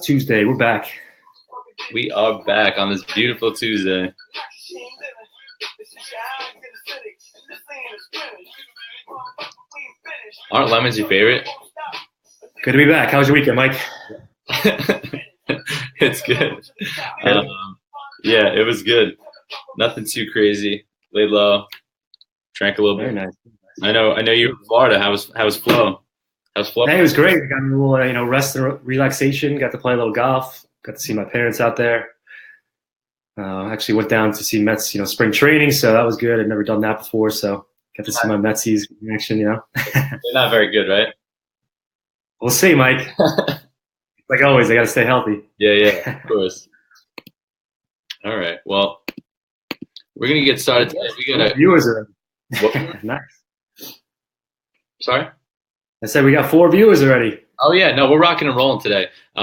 Tuesday. We're back. We are back on this beautiful Tuesday. Aren't lemons your favorite? Good to be back. How was your weekend, Mike? It's good. Yeah, it was good. Nothing too crazy. Laid low. Drank a little bit. Very nice. I know you were in Florida. How was Flo? How's Flo? Hey, it was great. I got a little, rest and relaxation. Got to play a little golf. Got to see my parents out there. Actually went down to see Mets, spring training, so that was good. I'd never done that before, so got to see my Metsies in action. They're not very good, right? We'll see, Mike. Like always, I got to stay healthy. Yeah, of course. All right. Well, we're gonna get started today. We got viewers already. Nice. Sorry? I said we got 4 viewers already. Oh yeah, no, we're rocking and rolling today. We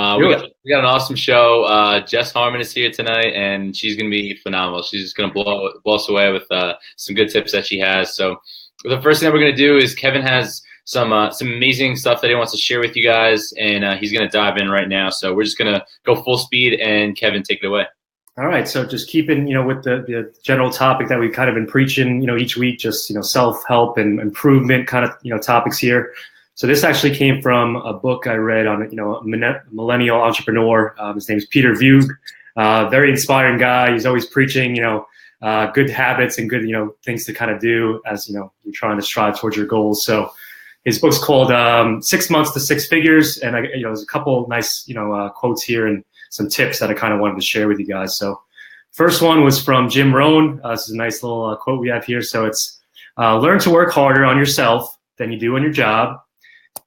got an awesome show. Jess Harman is here tonight, and she's gonna be phenomenal. She's just gonna blow us away with some good tips that she has. So the first thing that we're gonna do is Kevin has some amazing stuff that he wants to share with you guys, and he's gonna dive in right now. So we're just gonna go full speed, and Kevin, take it away. All right, so just keeping, with the general topic that we've kind of been preaching, each week, just, self-help and improvement kind of, topics here. So this actually came from a book I read on, a millennial entrepreneur. His name is Peter Vugue. Very inspiring guy. He's always preaching, good habits and good, things to kind of do as, you're trying to strive towards your goals. So his book's called 6 Months to Six Figures. And, there's a couple nice, quotes here and some tips that I kind of wanted to share with you guys. So first one was from Jim Rohn. This is a nice little quote we have here. So it's learn to work harder on yourself than you do on your job.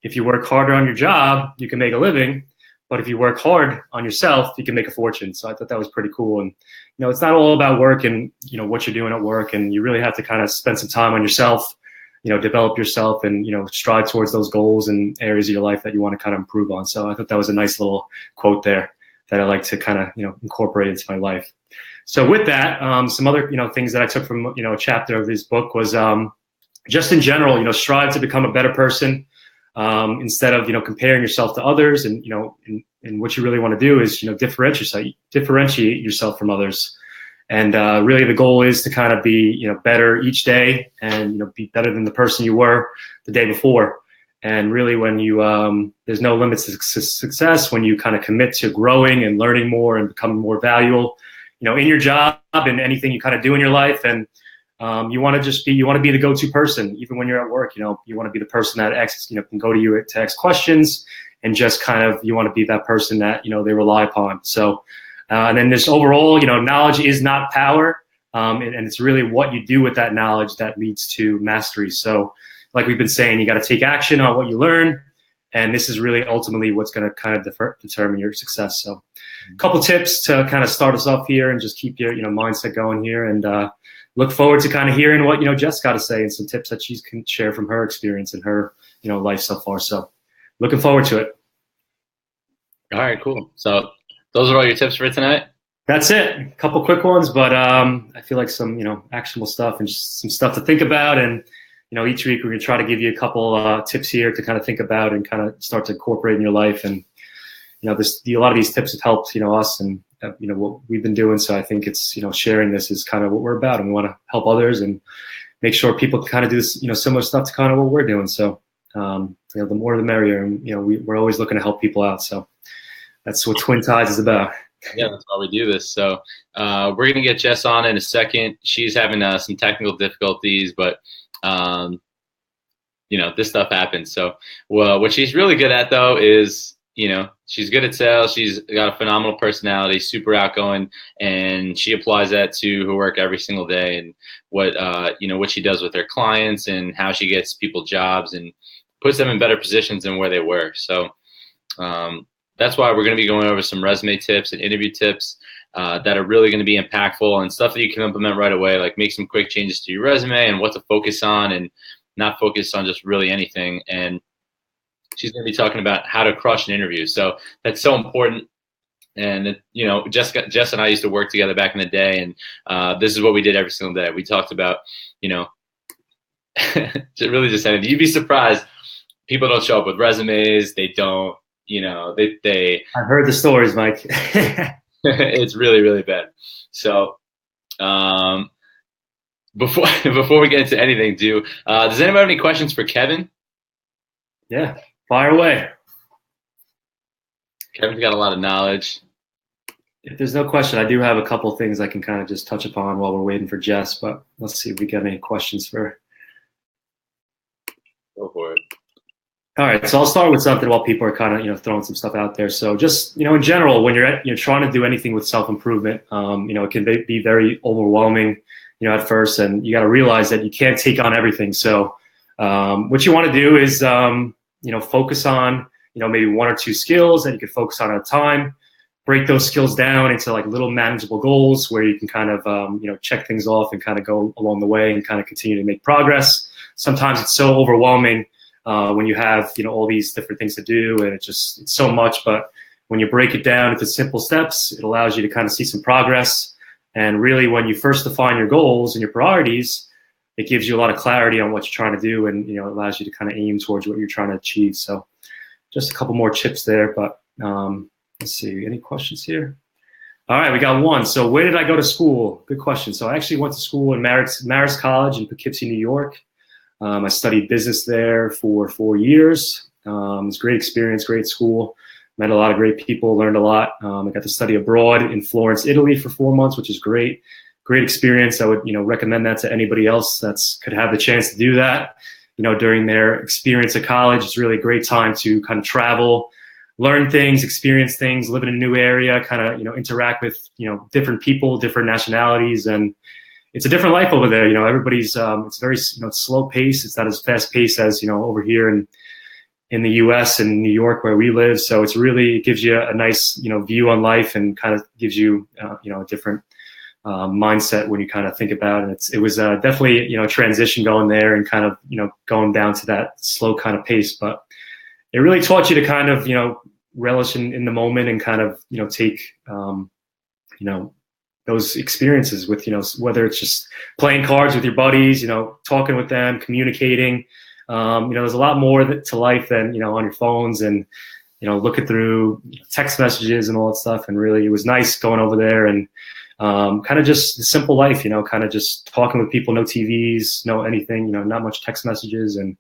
If you work harder on your job, you can make a living. But if you work hard on yourself, you can make a fortune. So I thought that was pretty cool. And, it's not all about work and, what you're doing at work. And you really have to kind of spend some time on yourself, develop yourself and, strive towards those goals and areas of your life that you want to kind of improve on. So I thought that was a nice little quote there that I like to kind of, incorporate into my life. So with that, some other, things that I took from, a chapter of this book was just in general, strive to become a better person instead of, comparing yourself to others. And, and what you really want to do is, differentiate yourself from others. And really the goal is to kind of be, better each day and, be better than the person you were the day before. And really when you, there's no limits to success when you kind of commit to growing and learning more and becoming more valuable, in your job and anything you kind of do in your life. And you want to be the go-to person, even when you're at work, you want to be the person that can go to you to ask questions and just kind of, you want to be that person that, they rely upon. So, and then this overall, knowledge is not power. And it's really what you do with that knowledge that leads to mastery. So, like we've been saying, you got to take action on what you learn. And this is really ultimately what's going to kind of determine your success. So a couple tips to kind of start us off here and just keep your, mindset going here. And look forward to kind of hearing what, Jess got to say and some tips that she can share from her experience and her, life so far. So looking forward to it. All right, cool. So those are all your tips for tonight? That's it. A couple quick ones, but I feel like some, actionable stuff and just some stuff to think about. And each week we're going to try to give you a couple tips here to kind of think about and kind of start to incorporate in your life. And, a lot of these tips have helped, us and, what we've been doing. So I think it's, sharing this is kind of what we're about. And we want to help others and make sure people can kind of do this, similar stuff to kind of what we're doing. So, the more the merrier. And, we're always looking to help people out. So that's what Twin Tides is about. Yeah, that's why we do this. So we're going to get Jess on in a second. She's having some technical difficulties, but this stuff happens. So, well, what she's really good at though is, she's good at sales. She's got a phenomenal personality, super outgoing, and she applies that to her work every single day and what she does with her clients and how she gets people jobs and puts them in better positions than where they were. So that's why we're going to be going over some resume tips and interview tips that are really going to be impactful and stuff that you can implement right away, like make some quick changes to your resume and what to focus on and not focus on just really anything. And she's going to be talking about how to crush an interview. So that's so important. And, Jess and I used to work together back in the day, and this is what we did every single day. We talked about, really just anything. You'd be surprised. People don't show up with resumes. They don't, they I've heard the stories, Mike. it's really, really bad. So, um, before before we get into anything, does anybody have any questions for Kevin? Yeah, fire away. Kevin's got a lot of knowledge. If there's no question, I do have a couple things I can kind of just touch upon while we're waiting for Jess, but let's see if we got any questions for. Go for it. All right, so I'll start with something while people are kind of throwing some stuff out there. So just in general, when you're trying to do anything with self improvement, it can be very overwhelming, at first, and you got to realize that you can't take on everything. So what you want to do is focus on maybe one or two skills that you could focus on at a time. Break those skills down into like little manageable goals where you can kind of check things off and kind of go along the way and kind of continue to make progress. Sometimes it's so overwhelming when you have all these different things to do, and it's so much. But when you break it down into simple steps, it allows you to kind of see some progress. And really, when you first define your goals and your priorities, it gives you a lot of clarity on what you're trying to do, and it allows you to kind of aim towards what you're trying to achieve. So just a couple more tips there, but let's see, any questions here? All right, we got one. So where did I go to school? Good question. So I actually went to school in Marist College in Poughkeepsie, New York. I studied business there for 4 years. It was a great experience, great school. Met a lot of great people, learned a lot. I got to study abroad in Florence, Italy for 4 months, which is great. Great experience. I would recommend that to anybody else that could have the chance to do that. During their experience at college, it's really a great time to kind of travel, learn things, experience things, live in a new area, kind of interact with different people, different nationalities, and it's a different life over there. Everybody's it's very slow pace. It's not as fast paced as over here in the U.S. and New York where we live. So it gives you a nice view on life and kind of gives you a different mindset when you kind of think about it. It was definitely a transition going there and kind of going down to that slow kind of pace, but it really taught you to kind of relish in the moment and kind of take those experiences with whether it's just playing cards with your buddies, talking with them, communicating. There's a lot more to life than on your phones and looking through text messages and all that stuff. And really, it was nice going over there and kind of just the simple life, kind of just talking with people, no TVs, no anything, not much text messages, and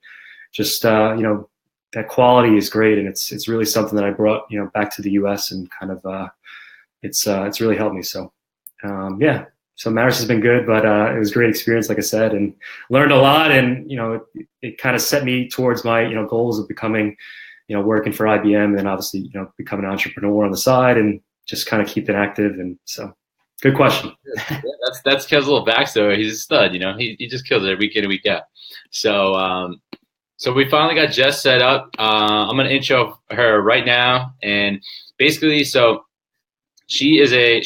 just that quality is great, and it's really something that I brought back to the U.S. and kind of it's really helped me. So yeah, so Marist has been good, but it was a great experience, like I said, and learned a lot, and it kind of set me towards my goals of becoming working for IBM, and then obviously becoming an entrepreneur on the side and just kind of keeping active. And so good question. Yeah, that's Kev's little backstory. He's a stud, he just kills it week in and week out. So so we finally got Jess set up. I'm gonna intro her right now, and basically, so she's in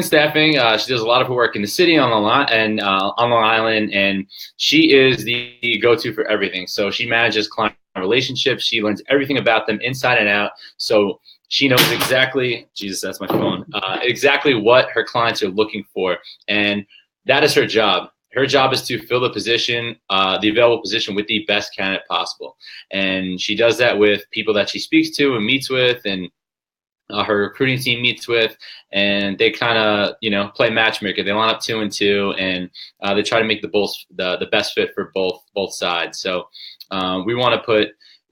staffing. She does a lot of her work in the city on Long Island, and she is the go-to for everything. So she manages client relationships. She learns everything about them inside and out. So she knows exactly, Jesus, that's my phone, exactly what her clients are looking for, and that is her job. Her job is to fill the position, the available position, with the best candidate possible. And she does that with people that she speaks to and meets with, and her recruiting team meets with, and they kind of play matchmaker. They line up 2 and 2, and they try to make the best fit for both sides. So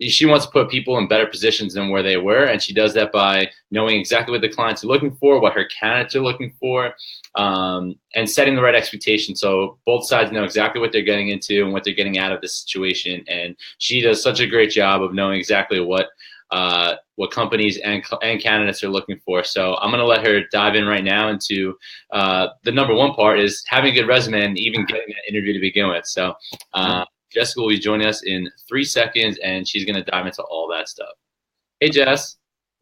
she wants to put people in better positions than where they were, and she does that by knowing exactly what the clients are looking for, what her candidates are looking for, and setting the right expectations so both sides know exactly what they're getting into and what they're getting out of the situation. And she does such a great job of knowing exactly what companies and candidates are looking for. So I'm going to let her dive in right now into the number one part is having a good resume and even getting that interview to begin with. So Jessica will be joining us in 3 seconds, and she's going to dive into all that stuff. Hey, Jess.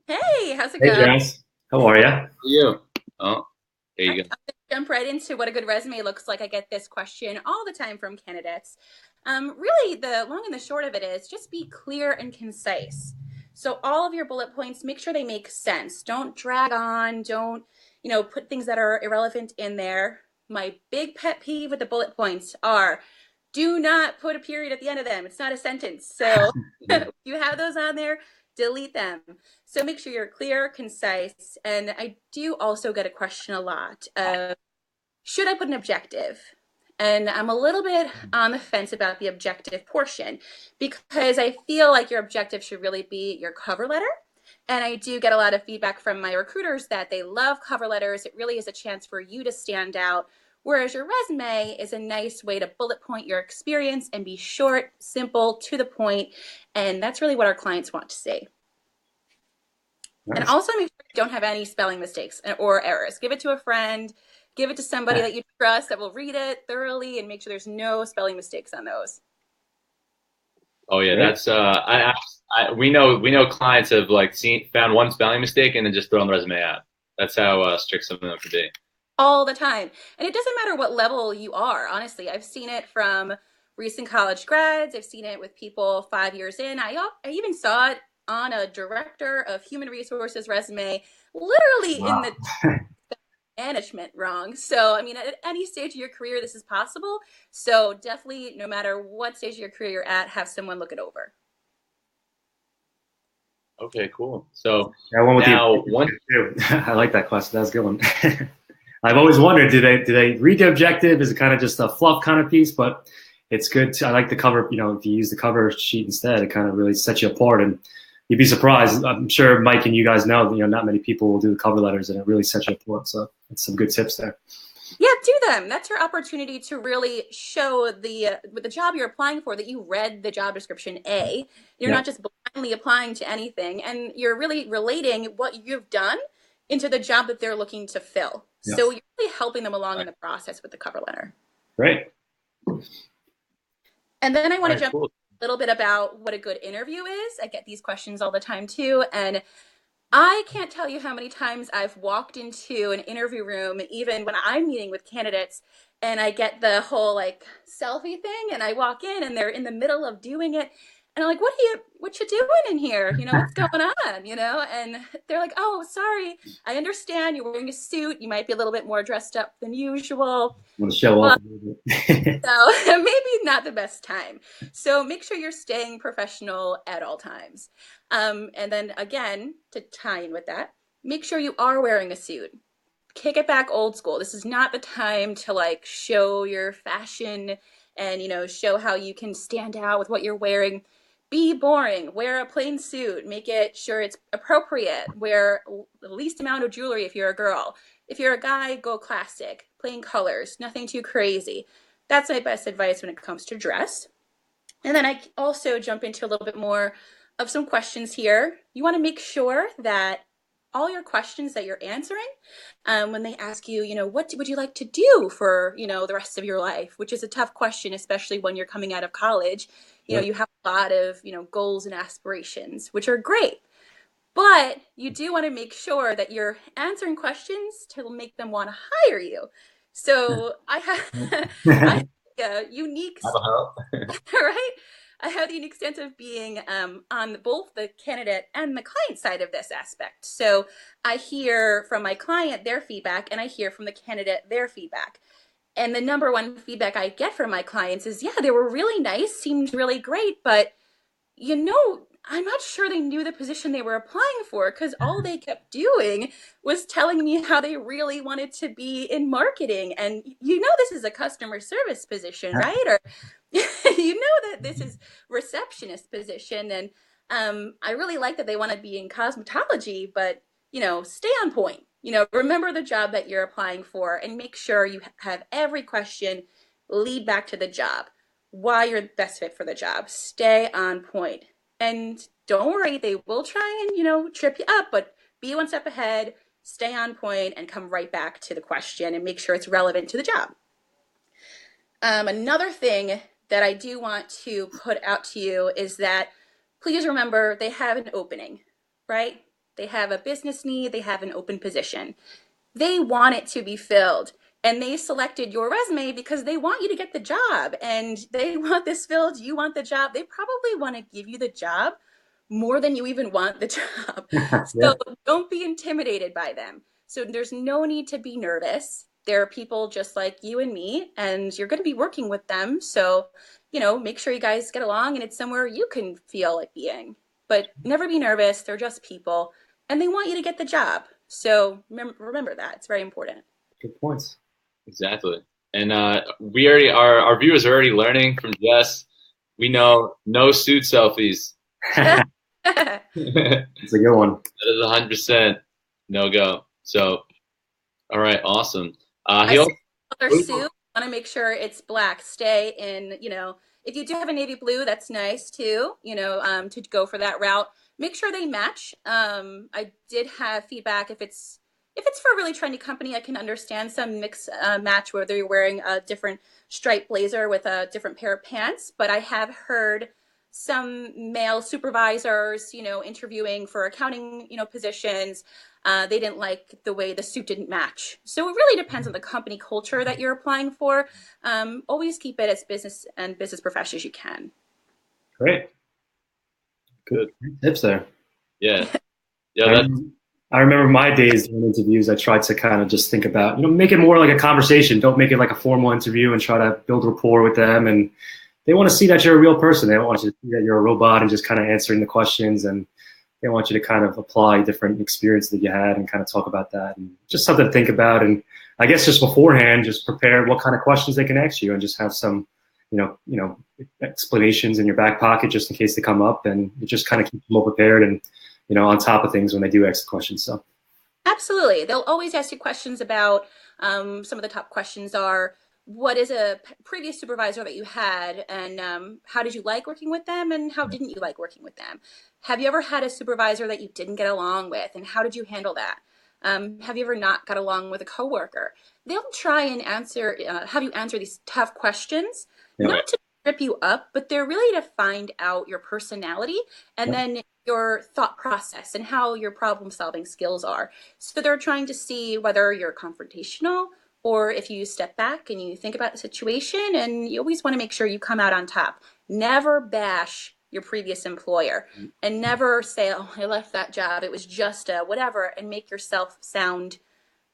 Hey, how's it Hey, going? Jess. How are you? How are you? Oh, there you go. I'll just jump right into what a good resume looks like. I get this question all the time from candidates. Really, the long and the short of it is just be clear and concise. So all of your bullet points, make sure they make sense. Don't drag on. Don't, put things that are irrelevant in there. My big pet peeve with the bullet points are do not put a period at the end of them. It's not a sentence. So if you have those on there, delete them. So make sure you're clear, concise. And I do also get a question a lot of, should I put an objective? And I'm a little bit on the fence about the objective portion because I feel like your objective should really be your cover letter. And I do get a lot of feedback from my recruiters that they love cover letters. It really is a chance for you to stand out. Whereas your resume is a nice way to bullet point your experience and be short, simple, to the point. And that's really what our clients want to see. Nice. And also make sure you don't have any spelling mistakes or errors. Give it to a friend. Give it to somebody that you trust that will read it thoroughly and make sure there's no spelling mistakes on those. Oh yeah, that's we know clients have like found one spelling mistake and then just thrown the resume out. That's how strict some of them can be. All the time. And it doesn't matter what level you are, honestly. I've seen it from recent college grads. I've seen it with people 5 years in. I even saw it on a director of human resources resume, literally in the management wrong. So, I mean, at any stage of your career, this is possible. So definitely, no matter what stage of your career you're at, have someone look it over. Okay, cool. So I like that question. That was a good one. I've always wondered, do they read the objective? Is it kind of just a fluff kind of piece? But it's good. I like the cover. If you use the cover sheet instead, it kind of really sets you apart. And you'd be surprised. I'm sure Mike and you guys know, not many people will do the cover letters, and it really sets you apart. So it's some good tips there. Yeah, do them. That's your opportunity to really show with the job you're applying for that you read the job description. You're not just blindly applying to anything, and you're really relating what you've done into the job that they're looking to fill. Yeah. So you're really helping them along in the process with the cover letter. Great. And then I want to jump a little bit about what a good interview is. I get these questions all the time too, and I can't tell you how many times I've walked into an interview room, even when I'm meeting with candidates, and I get the whole like selfie thing, and I walk in and they're in the middle of doing it, and I'm like, what you doing in here? What's going on? And they're like, oh, sorry, I understand you're wearing a suit. You might be a little bit more dressed up than usual. Want to show off a little bit. So maybe not the best time. So make sure you're staying professional at all times. And then again, to tie in with that, make sure you are wearing a suit. Kick it back old school. This is not the time to like show your fashion and, show how you can stand out with what you're wearing. Be boring. Wear a plain suit. Make it sure it's appropriate. Wear the least amount of jewelry if you're a girl. If you're a guy, go classic. Plain colors. Nothing too crazy. That's my best advice when it comes to dress. And then I also jump into a little bit more of some questions here. You want to make sure that all your questions that you're answering, when they ask you, what would you like to do for, the rest of your life, which is a tough question, especially when you're coming out of college. You have a lot of, goals and aspirations, which are great. But you do want to make sure that you're answering questions to make them want to hire you. So I have a unique, right? I have the unique sense of being on both the candidate and the client side of this aspect. So I hear from my client their feedback, and I hear from the candidate their feedback. And the number one feedback I get from my clients is, yeah, they were really nice, seemed really great, but I'm not sure they knew the position they were applying for, because all they kept doing was telling me how they really wanted to be in marketing. And this is a customer service position, right? Or that this is receptionist position. And I really like that they want to be in cosmetology, but, stay on point. Remember the job that you're applying for and make sure you have every question lead back to the job. Why you're the best fit for the job. Stay on point. And don't worry, they will try and, trip you up, but be one step ahead, stay on point, and come right back to the question and make sure it's relevant to the job. Another thing that I do want to put out to you is that please remember they have an opening, right? They have a business need, they have an open position. They want it to be filled. And they selected your resume because they want you to get the job and they want this filled. You want the job. They probably want to give you the job more than you even want the job. So don't be intimidated by them. So there's no need to be nervous. There are people just like you and me, and you're going to be working with them. So, make sure you guys get along and it's somewhere you can feel like being. but never be nervous. They're just people, and they want you to get the job. So remember that. It's very important. Good points. Exactly. And we already our viewers are already learning from Jess. We know no suit selfies. It's a good one. That is 100% no go. So, all right, awesome. I He see also, color suit. Want to make sure it's black. Stay in, if you do have a navy blue, that's nice too, to go for that route. Make sure they match. I did have feedback if it's for a really trendy company, I can understand some mix match, whether you're wearing a different striped blazer with a different pair of pants. But I have heard some male supervisors, interviewing for accounting, positions. They didn't like the way the suit didn't match. So it really depends on the company culture that you're applying for. Always keep it as business and business professional as you can. Great. Good tips there. Yeah. Yeah. I remember my days in interviews, I tried to kind of just think about, make it more like a conversation. Don't make it like a formal interview and try to build rapport with them. And they want to see that you're a real person. They don't want you to see that you're a robot and just kind of answering the questions. And they want you to kind of apply different experience that you had and kind of talk about that. And just something to think about. And I guess just beforehand, just prepare what kind of questions they can ask you and just have some, explanations in your back pocket just in case they come up, and it just kind of keeps them more prepared and, on top of things when they do ask the questions. So absolutely. They'll always ask you questions about, some of the top questions are, what is a previous supervisor that you had, and how did you like working with them, and how didn't you like working with them? Have you ever had a supervisor that you didn't get along with, and how did you handle that? Have you ever not got along with a coworker? They'll try and have you answer these tough questions, not to trip you up, but they're really to find out your personality and then your thought process and how your problem solving skills are. So they're trying to see whether you're confrontational, or if you step back and you think about the situation, and you always want to make sure you come out on top. Never bash your previous employer, and never say, oh, I left that job, it was just a whatever, and make yourself sound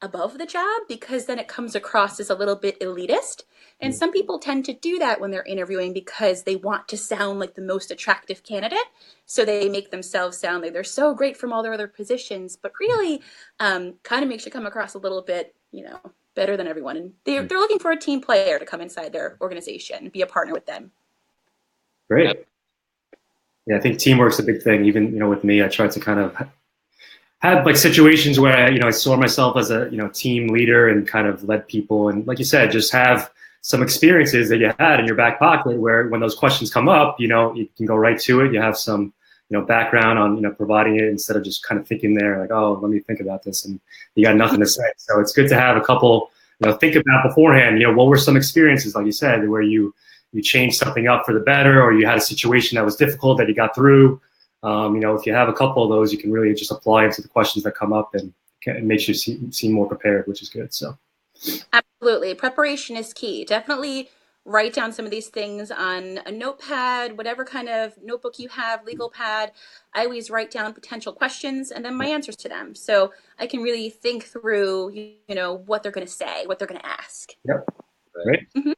above the job, because then it comes across as a little bit elitist. And some people tend to do that when they're interviewing because they want to sound like the most attractive candidate. So they make themselves sound like they're so great from all their other positions, but really kind of makes you come across a little bit, better than everyone. And they're looking for a team player to come inside their organization and be a partner with them. Great. Yeah, I think teamwork's a big thing. Even, with me, I try to kind of had like situations where I saw myself as a team leader and kind of led people, and like you said, just have some experiences that you had in your back pocket where when those questions come up, you can go right to it. You have some background on providing it instead of just kind of thinking there like, oh, let me think about this, and you got nothing to say. So it's good to have a couple think about beforehand. What were some experiences, like you said, where you changed something up for the better, or you had a situation that was difficult that you got through. If you have a couple of those, you can really just apply it to the questions that come up, and it makes you seem more prepared, which is good. So, absolutely, preparation is key. Definitely write down some of these things on a notepad, whatever kind of notebook you have, legal pad. I always write down potential questions and then my answers to them, so I can really think through, what they're going to say, what they're going to ask. Yep. Right. Mm-hmm.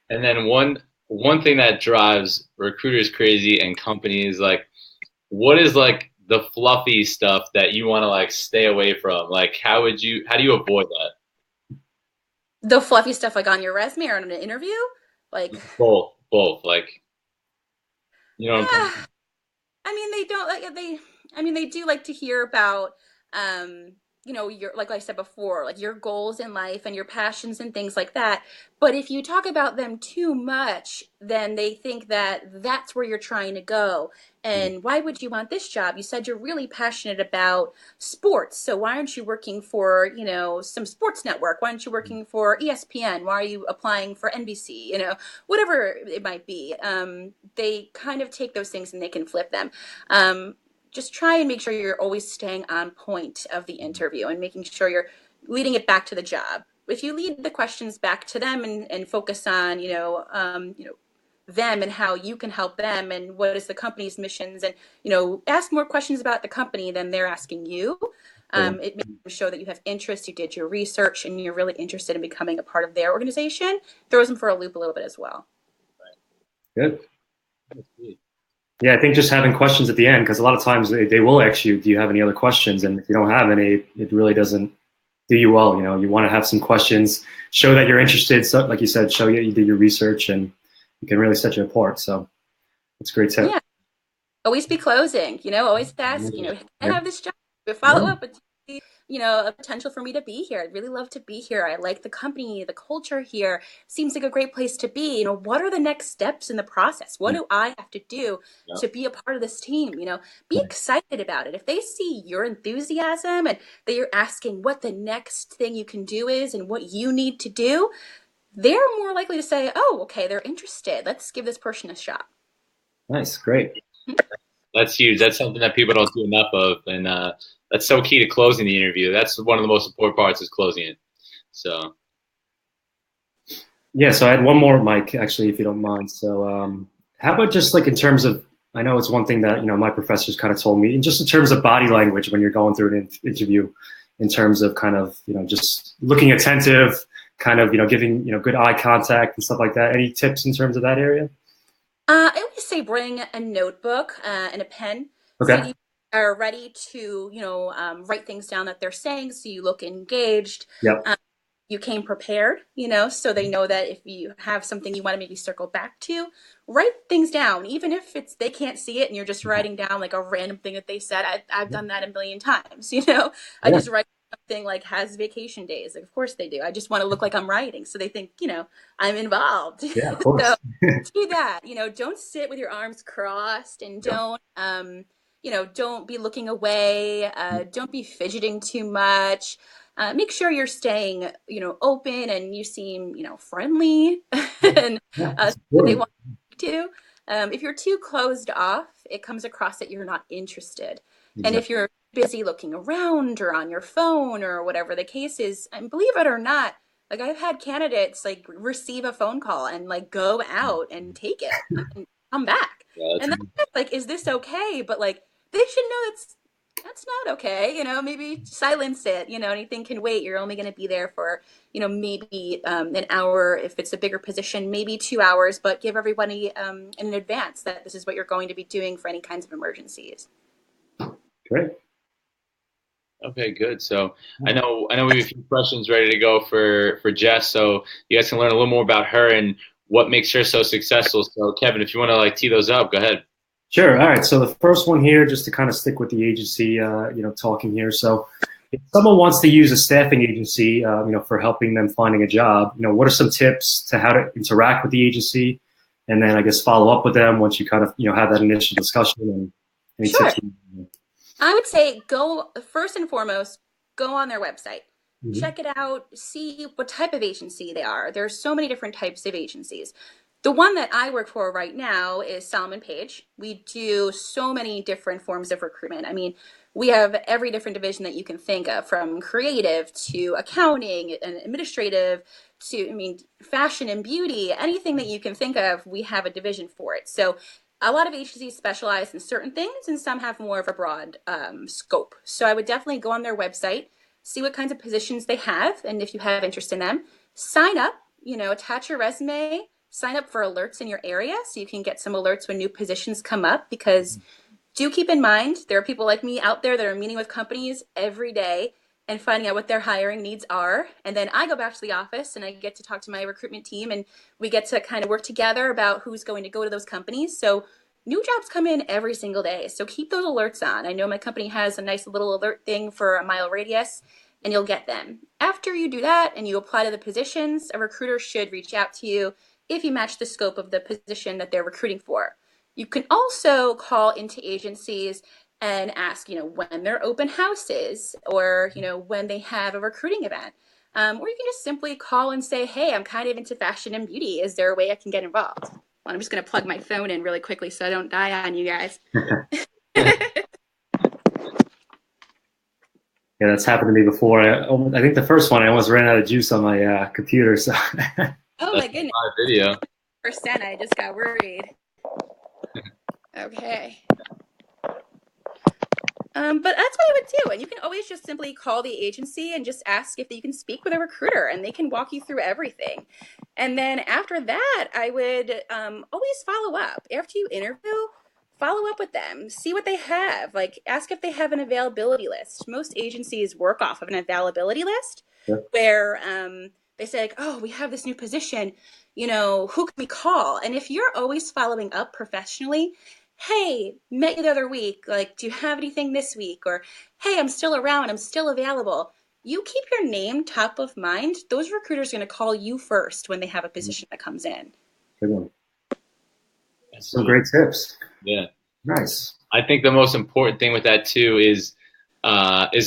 And then one thing that drives recruiters crazy and companies, like, what is like the fluffy stuff that you want to like stay away from? Like, how do you avoid that? The fluffy stuff like on your resume or in an interview? Like both. Like, what I'm talking about? They do like to hear about your, like I said before, like your goals in life and your passions and things like that. But if you talk about them too much, then they think that that's where you're trying to go. And why would you want this job? You said you're really passionate about sports. So why aren't you working for, some sports network? Why aren't you working for ESPN? Why are you applying for NBC? Whatever it might be. They kind of take those things and they can flip them. Just try and make sure you're always staying on point of the interview and making sure you're leading it back to the job. If you lead the questions back to them and focus on, them and how you can help them and what is the company's missions, and, ask more questions about the company than they're asking you. It makes them show that you have interest, you did your research, and you're really interested in becoming a part of their organization. Throws them for a loop a little bit as well. Good. Yeah, I think just having questions at the end, because a lot of times they will ask you, do you have any other questions? And if you don't have any, it really doesn't do you well. You know, you want to have some questions, show that you're interested. So, like you said, show you did your research, and it can really set you apart. So it's a great tip. Yeah. Always be closing, always ask, can I Yeah. have this job? Yeah. Follow up with, a potential for me to be here. I'd really love to be here. I like the company, the culture here. Seems like a great place to be. What are the next steps in the process? What do I have to do Yeah. to be a part of this team? Be excited about it. If they see your enthusiasm and that you're asking what the next thing you can do is and what you need to do, they're more likely to say, oh, okay, they're interested. Let's give this person a shot. Nice, great. That's huge. That's something that people don't do enough of, and that's so key to closing the interview. That's one of the most important parts is closing it. So Yeah, so I had one more, Mike, actually, if you don't mind. So, how about just like in terms of, I know it's one thing that, my professors kind of told me, and just in terms of body language when you're going through an interview, in terms of kind of, just looking attentive, kind of, giving, good eye contact and stuff like that. Any tips in terms of that area? I always say bring a notebook and a pen so Okay. you are ready to, write things down that they're saying so you look engaged. Yep. You came prepared, so they know that if you have something you want to maybe circle back to, write things down, even if they can't see it and you're just writing down like a random thing that they said. I've done that a million times, I Yeah. just write something like has vacation days. Like, of course they do. I just want to look like I'm writing. So they think, I'm involved. Yeah, of So course. do that, don't sit with your arms crossed and Yep. don't be looking away. Don't be fidgeting too much. Make sure you're staying, open and you seem, friendly and Yeah, it's they important. want to. If you're too closed off, it comes across that you're not interested. And Exactly. if you're busy looking around or on your phone or whatever the case is, and believe it or not, like I've had candidates like receive a phone call and like go out and take it and come back. yeah, And that's like, is this okay? But like they should know that's not okay. Maybe silence it. Anything can wait. You're only going to be there for, maybe an hour if it's a bigger position, maybe 2 hours, but give everybody in advance that this is what you're going to be doing for any kinds of emergencies. Great. okay, good. So I know we have a few questions ready to go for Jess. So you guys can learn a little more about her and what makes her so successful. So Kevin, if you want to like tee those up, go ahead. Sure. All right. So the first one here, just to kind of stick with the agency, talking here. So if someone wants to use a staffing agency, for helping them finding a job, what are some tips to how to interact with the agency, and then I guess follow up with them once you kind of, have that initial discussion and any Sure. tips? I would say go first and foremost, go on their website. Mhm. Check it out, see what type of agency they are. There's so many different types of agencies. The one that I work for right now is Salmon Page. We do so many different forms of recruitment. I mean, we have every different division that you can think of, from creative to accounting and administrative to, I mean, fashion and beauty, anything that you can think of, we have a division for it. So a lot of agencies specialize in certain things and some have more of a broad scope. So I would definitely go on their website, see what kinds of positions they have, and if you have interest in them, sign up, attach your resume, sign up for alerts in your area so you can get some alerts when new positions come up. Because do keep in mind, there are people like me out there that are meeting with companies every day and finding out what their hiring needs are. And then I go back to the office and I get to talk to my recruitment team and we get to kind of work together about who's going to go to those companies. So new jobs come in every single day. So keep those alerts on. I know my company has a nice little alert thing for a mile radius and you'll get them. After you do that and you apply to the positions, a recruiter should reach out to you if you match the scope of the position that they're recruiting for. You can also call into agencies and ask, when their open houses or, when they have a recruiting event. Or you can just simply call and say, hey, I'm kind of into fashion and beauty. Is there a way I can get involved? Well, I'm just going to plug my phone in really quickly so I don't die on you guys. Yeah, that's happened to me before. I think the first one I almost ran out of juice on my computer. So Oh That's my goodness. my video. Percent. I just got worried. Okay. But that's what I would do. And you can always just simply call the agency and just ask if you can speak with a recruiter and they can walk you through everything. And then after that, I would always follow up. After you interview, follow up with them, see what they have, like ask if they have an availability list. Most agencies work off of an availability list where they say like, oh, we have this new position, who can we call? And if you're always following up professionally, hey, met you the other week, like, do you have anything this week? Or, hey, I'm still around, I'm still available. You keep your name top of mind. Those recruiters are going to call you first when they have a position that comes in. Good one. Some great tips. Yeah. Nice. I think the most important thing with that too is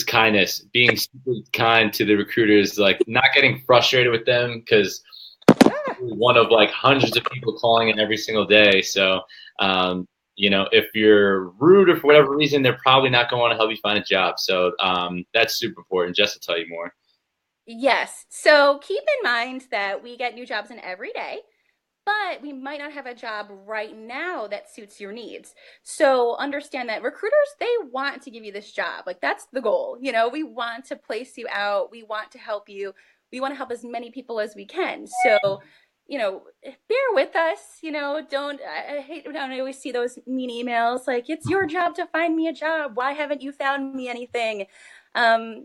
kindness, being super kind to the recruiters, like not getting frustrated with them because one of like hundreds of people calling in every single day. So, if you're rude or for whatever reason, they're probably not going to want to help you find a job. So that's super important. Jess will tell you more. Yes. So keep in mind that we get new jobs in every day, but we might not have a job right now that suits your needs. So understand that recruiters, they want to give you this job. Like that's the goal. We want to place you out. We want to help you. We want to help as many people as we can. So, bear with us, I hate when I always see those mean emails like, it's your job to find me a job. Why haven't you found me anything?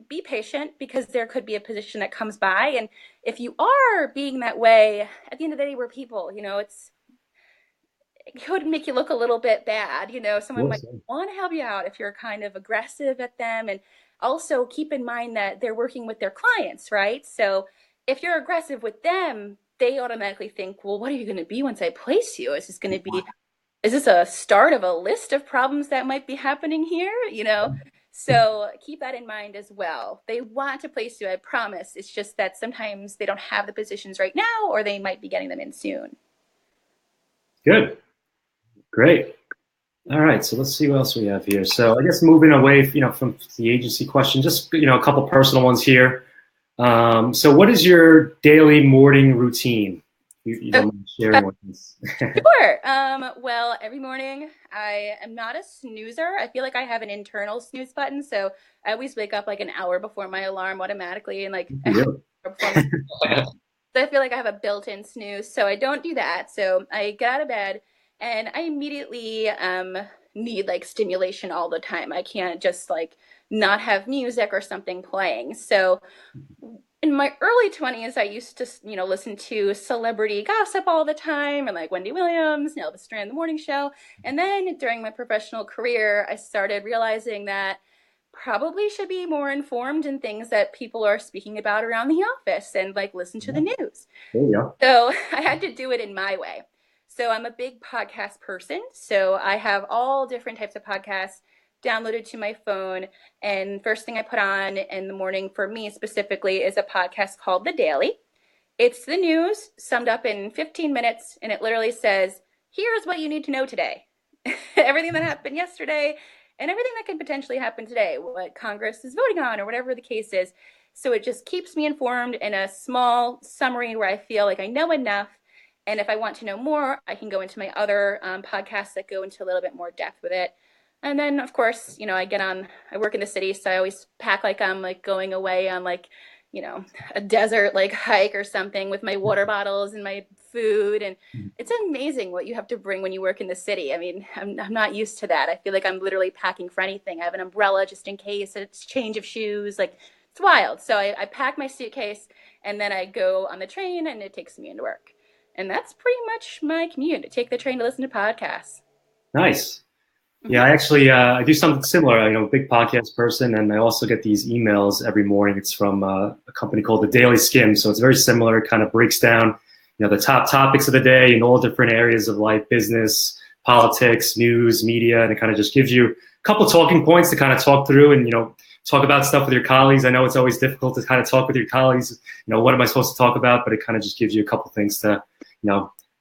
Be patient because there could be a position that comes by. And if you are being that way, at the end of the day, we're people, it could make you look a little bit bad. Someone might want to help you out if you're kind of aggressive at them. And also keep in mind that they're working with their clients, right? So if you're aggressive with them, they automatically think, well, what are you going to be once I place you? Is this a start of a list of problems that might be happening here? So keep that in mind as well. They want to place you, I promise. It's just that sometimes they don't have the positions right now, or they might be getting them in soon. Good. Great. All right. So let's see what else we have here. So I guess moving away, from the agency question, just, a couple personal ones here. So what is your daily morning routine? You don't mind sharing with us? Sure. Well, every morning I am not a snoozer. I feel like I have an internal snooze button, so I always wake up like an hour before my alarm automatically, and like Really? So I feel like I have a built-in snooze, so I don't do that. So I get out of bed and I immediately need like stimulation all the time. I can't just like not have music or something playing. So in my early 20s, I used to, listen to celebrity gossip all the time and like Wendy Williams, Elvis Duran, The Morning Show. And then during my professional career, I started realizing that probably should be more informed in things that people are speaking about around the office and like listen to the news. There you go. So I had to do it in my way. So I'm a big podcast person. So I have all different types of podcasts downloaded to my phone. And first thing I put on in the morning for me specifically is a podcast called The Daily. It's the news summed up in 15 minutes. And it literally says, here's what you need to know today. Everything that happened yesterday and everything that could potentially happen today, what Congress is voting on or whatever the case is. So it just keeps me informed in a small summary where I feel like I know enough. And if I want to know more, I can go into my other podcasts that go into a little bit more depth with it. And then, of course, I work in the city, so I always pack like I'm like going away on like, a desert like hike or something with my water bottles and my food. And it's amazing what you have to bring when you work in the city. I mean, I'm not used to that. I feel like I'm literally packing for anything. I have an umbrella just in case, a change of shoes. Like, it's wild. So I pack my suitcase and then I go on the train and it takes me into work. And that's pretty much my commute. I take the train to listen to podcasts. Nice. Yeah, I actually I do something similar. I'm a big podcast person, and I also get these emails every morning. It's from a company called the Daily Skim, so it's very similar. It kind of breaks down, the top topics of the day in all different areas of life, business, politics, news, media, and it kind of just gives you a couple talking points to kind of talk through and talk about stuff with your colleagues. I know it's always difficult to kind of talk with your colleagues. What am I supposed to talk about? But it kind of just gives you a couple things to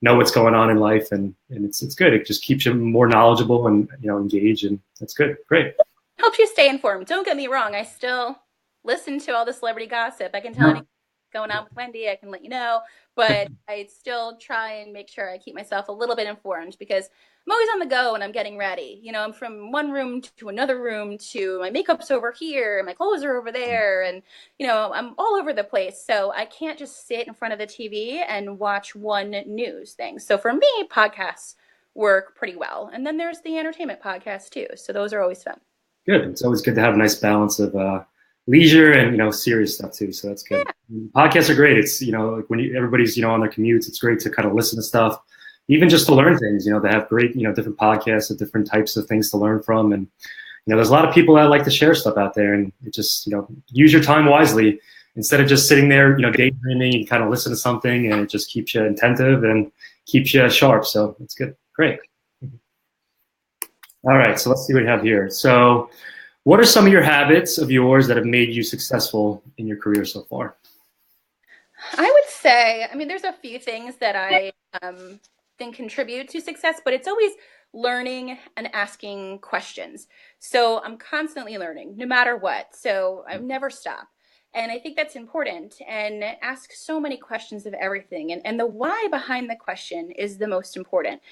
know what's going on in life, and it's good. It just keeps you more knowledgeable and engaged, and that's good. Great. Helps you stay informed. Don't get me wrong. I still listen to all the celebrity gossip. I can tell anything going on with Wendy. I can let you know, but I still try and make sure I keep myself a little bit informed because I'm always on the go when I'm getting ready. I'm from one room to another room to my makeup's over here, my clothes are over there, and I'm all over the place. So I can't just sit in front of the TV and watch one news thing. So for me, podcasts work pretty well. And then there's the entertainment podcast too. So those are always fun. Good. It's always good to have a nice balance of leisure and serious stuff too. So that's good. Yeah. Podcasts are great. It's like when everybody's on their commutes, it's great to kind of listen to stuff, even just to learn things. They have great different podcasts of different types of things to learn from, and there's a lot of people that like to share stuff out there, and it just use your time wisely instead of just sitting there daydreaming. You kind of listen to something, and it just keeps you attentive and keeps you sharp. So it's good. Great. All right, so let's see what we have here. So what are some of your habits of yours that have made you successful in your career so far? I would say, there's a few things that I think contribute to success, but it's always learning and asking questions. So I'm constantly learning, no matter what. So I never stop. And I think that's important, and ask so many questions of everything. And the why behind the question is the most important.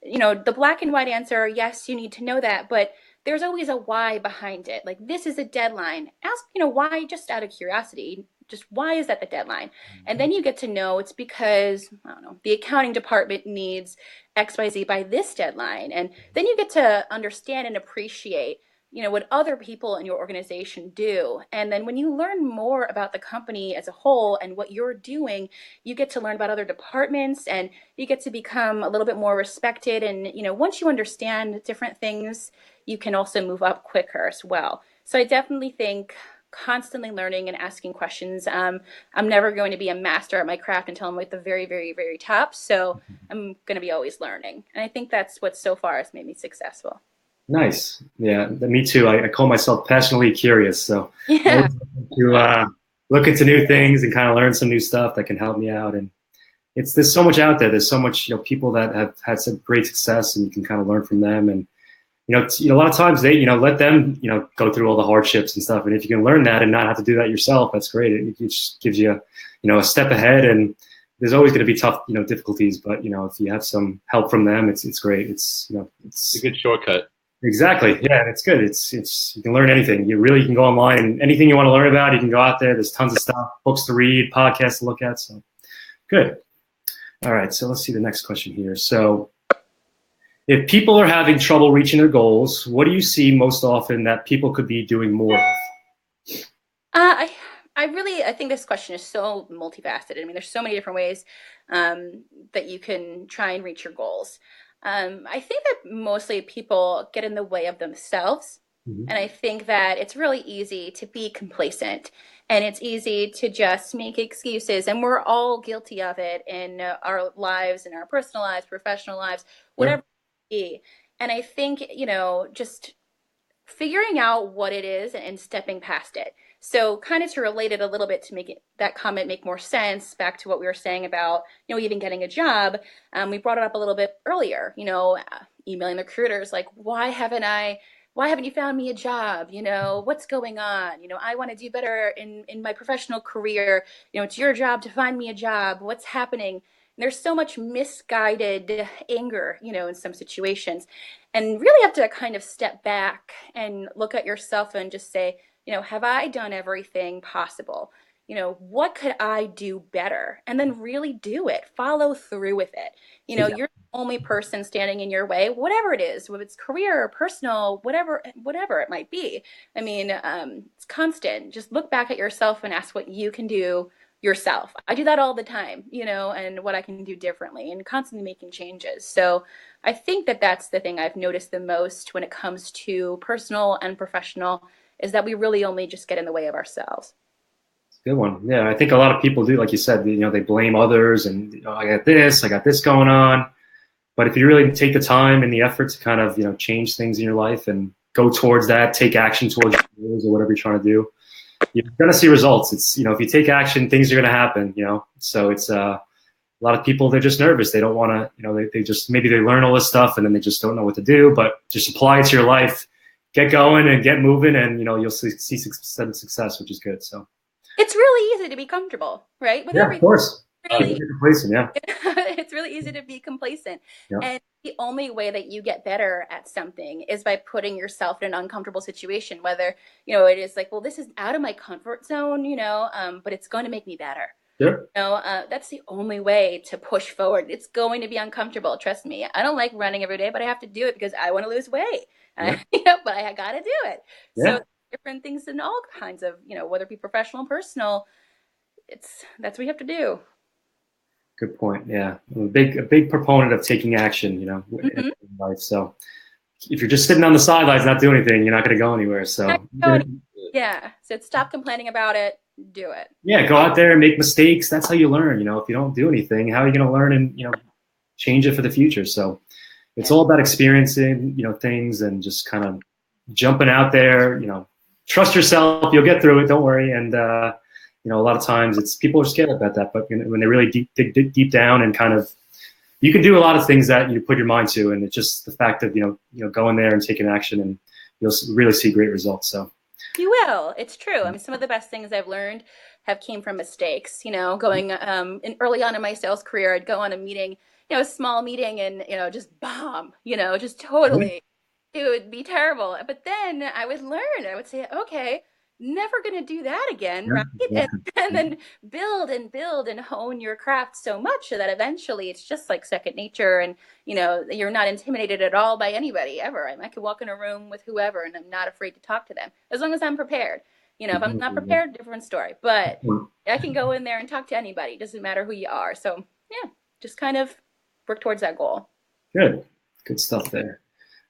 The black and white answer, yes, you need to know that, but there's always a why behind it. Like, this is a deadline. Ask, why, just out of curiosity, just why is that the deadline? And then you get to know it's because, I don't know, the accounting department needs XYZ by this deadline. And then you get to understand and appreciate what other people in your organization do. And then when you learn more about the company as a whole and what you're doing, you get to learn about other departments, and you get to become a little bit more respected. And, once you understand different things, you can also move up quicker as well. So I definitely think constantly learning and asking questions. I'm never going to be a master at my craft until I'm at the very, very, very top. So I'm going to be always learning. And I think that's what so far has made me successful. Nice. Yeah, me too. I call myself passionately curious. So Yeah. to look into new things and kind of learn some new stuff that can help me out. And there's so much out there. There's so much, people that have had some great success, and you can kind of learn from them. And, a lot of times they, let them, go through all the hardships and stuff. And if you can learn that and not have to do that yourself, that's great. It just gives you, a step ahead. And there's always going to be tough, difficulties. But, if you have some help from them, it's great. It's a good shortcut. Exactly. Yeah, it's good. It's you can learn anything. You can go online, and anything you want to learn about, you can go out there. There's tons of stuff, books to read, podcasts to look at. So good. All right. So let's see the next question here. So if people are having trouble reaching their goals, what do you see most often that people could be doing more of? I think this question is so multifaceted. There's so many different ways that you can try and reach your goals. I think that mostly people get in the way of themselves. Mm-hmm. And I think that it's really easy to be complacent, and it's easy to just make excuses. And we're all guilty of it in our lives, in our personal lives, professional lives, whatever it be. And I think, just figuring out what it is and stepping past it. So kind of to relate it a little bit to make that comment make more sense, back to what we were saying about, even getting a job. We brought it up a little bit earlier, emailing the recruiters, like, why haven't you found me a job? What's going on? I want to do better in my professional career. It's your job to find me a job. What's happening? And there's so much misguided anger, in some situations, and really have to kind of step back and look at yourself and just say, have I done everything possible? What could I do better? And then really do it. Follow through with it. You're the only person standing in your way, whatever it is, whether it's career or personal, whatever it might be. It's constant. Just look back at yourself and ask what you can do yourself. I do that all the time, and what I can do differently, and constantly making changes. So I think that that's the thing I've noticed the most when it comes to personal and professional, is that we really only just get in the way of ourselves. Good one. Yeah, I think a lot of people do, like you said, they blame others, and I got this going on. But if you really take the time and the effort to kind of change things in your life and go towards that, take action towards your goals or whatever you're trying to do, you're going to see results. It's if you take action, things are going to happen. So it's a lot of people, they're just nervous. They don't want to. They just, maybe they learn all this stuff and then they just don't know what to do. But just apply it to your life. Get going and get moving, and you'll see success, which is good. So it's really easy to be comfortable, right? With everything. Of course. Really, complacent, yeah. It's really easy to be complacent. Yeah. And the only way that you get better at something is by putting yourself in an uncomfortable situation, whether, it is like, well, this is out of my comfort zone, but it's going to make me better. Sure. That's the only way to push forward. It's going to be uncomfortable. Trust me. I don't like running every day, but I have to do it because I want to lose weight. Yeah. But I got to do it. So Yeah. different things in all kinds of, whether it be professional, personal, that's what you have to do. Good point. Yeah. I'm a big proponent of taking action, in Mm-hmm. life. So if you're just sitting on the sidelines, not doing anything, you're not going to go anywhere. So Yeah. So stop complaining about it. Do it. yeah, go out there and make mistakes. That's how you learn. If you don't do anything, how are you going to learn and, change it for the future? So it's Yeah. all about experiencing, things and just kind of jumping out there, trust yourself. You'll get through it. Don't worry. And, a lot of times it's people are scared about that, but when they really dig deep down and kind of, you can do a lot of things that you put your mind to. And it's just the fact of, going there and taking action, and you'll really see great results. So You will. It's true. I mean, some of the best things I've learned have came from mistakes. Going early on in my sales career, I'd go on a meeting, a small meeting, and just bomb. Just totally. It would be terrible. But then I would learn. I would say, okay, never going to do that again, right? yeah. And then build and build and hone your craft so much so that eventually it's just like second nature, and you're not intimidated at all by anybody ever. I could walk in a room with whoever and I'm not afraid to talk to them as long as I'm prepared. If I'm not prepared, different story. But I can go in there and talk to anybody. It doesn't matter who you are. So yeah, just kind of work towards that goal. Good stuff there.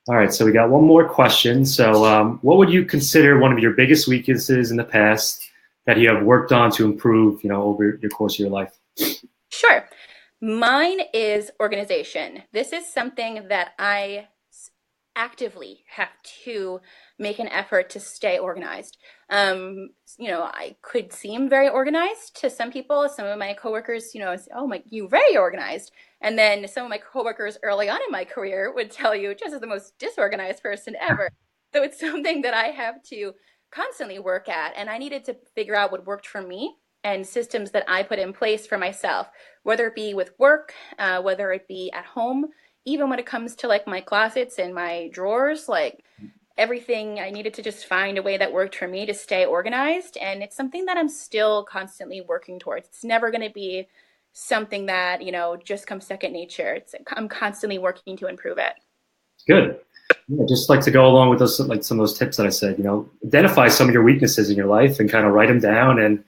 All right, so we got one more question. So what would you consider one of your biggest weaknesses in the past that you have worked on to improve, over your course of your life? Sure. Mine is organization. This is something that I actively have to make an effort to stay organized. I could seem very organized to some people. Some of my coworkers, say, oh my, you very organized. And then some of my coworkers early on in my career would tell you, Jess is the most disorganized person ever. So it's something that I have to constantly work at. And I needed to figure out what worked for me and systems that I put in place for myself, whether it be with work, whether it be at home, even when it comes to like my closets and my drawers, like everything, I needed to just find a way that worked for me to stay organized. And it's something that I'm still constantly working towards. It's never going to be something that, just comes second nature. I'm constantly working to improve it. Good. Yeah, just like to go along with those, like some of those tips that I said, identify some of your weaknesses in your life and kind of write them down, and,